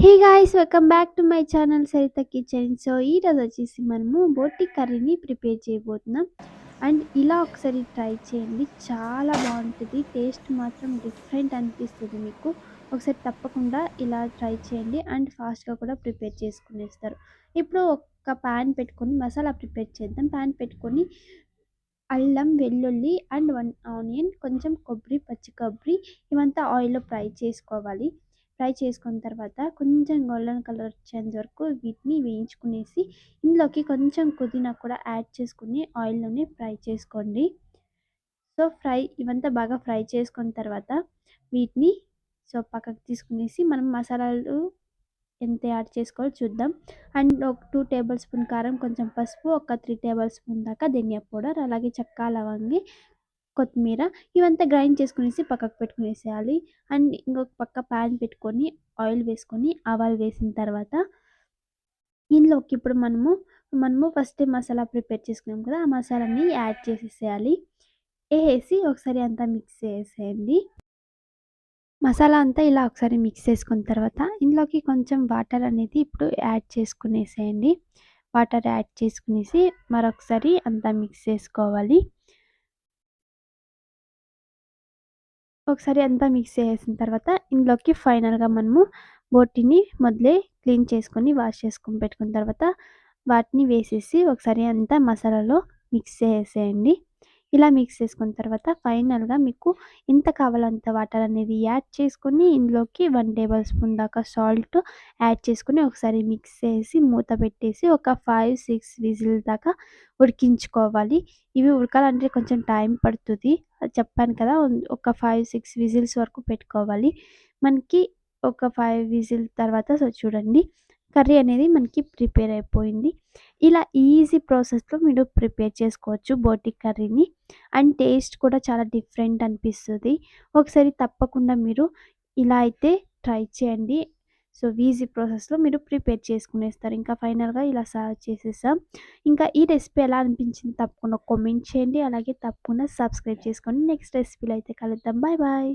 Hey guys! Welcome back to my channel Saritha kitchen. So, ఈరోజు వచ్చేసి మనము బోటి కర్రీని ప్రిపేర్ చేయబోతున్నాం. అండ్ ఇలా ఒకసారి ట్రై చేయండి. చాలా బాగుంటుంది. టేస్ట్ మాత్రం డిఫరెంట్ అనిపిస్తుంది మీకు. ఒకసారి తప్పకుండా ఇలా ట్రై చేయండి. అండ్ ఫాస్ట్‌గా కూడా ప్రిపేర్ చేసుకునేస్తారు. ఇప్పుడు ఒక పాన్ పెట్టుకొని మసాలా ప్రిపేర్ చేద్దాం. పాన్ పెట్టుకొని అల్లం, వెల్లుల్లి అండ్ 1 ఆనియన్, కొంచెం కొబ్బరి, పచ్చి కొబ్బరి ఇవంతా ఆయిల్‌లో ఫ్రై చేసుకోవాలి. ఫ్రై చేసుకున్న తర్వాత కొంచెం గోల్డెన్ కలర్ వచ్చేంత వరకు వీటిని వేయించుకునేసి ఇందులోకి కొంచెం పుదీనా కూడా యాడ్ చేసుకొని ఆయిల్‌లోనే ఫ్రై చేసుకోండి. సో, ఇవంతా బాగా ఫ్రై చేసుకున్న తర్వాత వీటిని పక్కకు తీసుకునేసి మనం మసాలాలు ఎంత యాడ్ చేసుకోవాలో చూద్దాం. అండ్ ఒక 2 టేబుల్ స్పూన్ కారం, కొంచెం పసుపు, ఒక 3 టేబుల్ స్పూన్ దాకా ధనియా పౌడర్, అలాగే చెక్క, లవంగి, కొత్తిమీర ఇవంతా గ్రైండ్ చేసుకునేసి పక్కకు పెట్టుకునేసేయాలి. అండ్ ఇంకొక పక్క ప్యాన్ పెట్టుకొని ఆయిల్ వేసుకొని ఆవాలు వేసిన తర్వాత ఇందులోకి ఇప్పుడు మనము ఫస్టే మసాలా ప్రిపేర్ చేసుకున్నాం కదా! ఆ మసాలాని యాడ్ చేసేసేయాలి. ఏసేసి ఒకసారి అంతా మిక్స్ చేసేయండి. మసాలా అంతా ఇలా ఒకసారి మిక్స్ చేసుకున్న తర్వాత ఇందులోకి కొంచెం వాటర్ అనేది ఇప్పుడు యాడ్ చేసుకునేసేయండి. వాటర్ యాడ్ చేసుకునేసి మరొకసారి అంతా మిక్స్ చేసుకోవాలి. ఒకసారి అంతా మిక్స్ చేసేసిన తర్వాత ఇందులోకి ఫైనల్‌గా మనము బోటిని మొదలే క్లీన్ చేసుకొని, వాష్ చేసుకొని పెట్టుకున్న తర్వాత వాటిని వేసేసి ఒకసారి అంతా మసాలాలో మిక్స్ చేసేయండి. ఇలా మిక్స్ చేసుకున్న తర్వాత ఫైనల్‌గా మీకు ఎంత కావాలో అంత వాటర్ అనేది యాడ్ చేసుకొని ఇందులోకి 1 టేబుల్ స్పూన్ దాకా సాల్ట్ యాడ్ చేసుకొని ఒకసారి మిక్స్ చేసి మూత పెట్టేసి ఒక 5, 6 విజిల్ దాకా ఉడికించుకోవాలి. ఇవి ఉడకాలంటే కొంచెం టైం పడుతుంది. చెప్పాను కదా! ఒక 5, 6 విజిల్స్ వరకు పెట్టుకోవాలి. మనకి ఒక 5 విజిల్ తర్వాత చూడండి కర్రీ అనేది మనకి ప్రిపేర్ అయిపోయింది. ఇలా ఈజీ ప్రాసెస్‌లో మీరు ప్రిపేర్ చేసుకోవచ్చు బోటి కర్రీని. అండ్ టేస్ట్ కూడా చాలా డిఫరెంట్ అనిపిస్తది. ఒకసారి తప్పకుండా మీరు ఇలా అయితే ట్రై చేయండి. సో, ఈజీ ప్రాసెస్‌లో మీరు ప్రిపేర్ చేసుకునేస్తారు. ఇంకా ఫైనల్‌గా ఇలా సర్వ్ చేసేసాం. ఇంకా ఈ రెసిపీ ఎలా అనిపించింది తప్పకుండా కామెంట్ చేయండి. అలాగే తప్పకుండా సబ్స్క్రైబ్ చేసుకోండి. నెక్స్ట్ రెసిపీలో అయితే కలుద్దాం. Bye bye.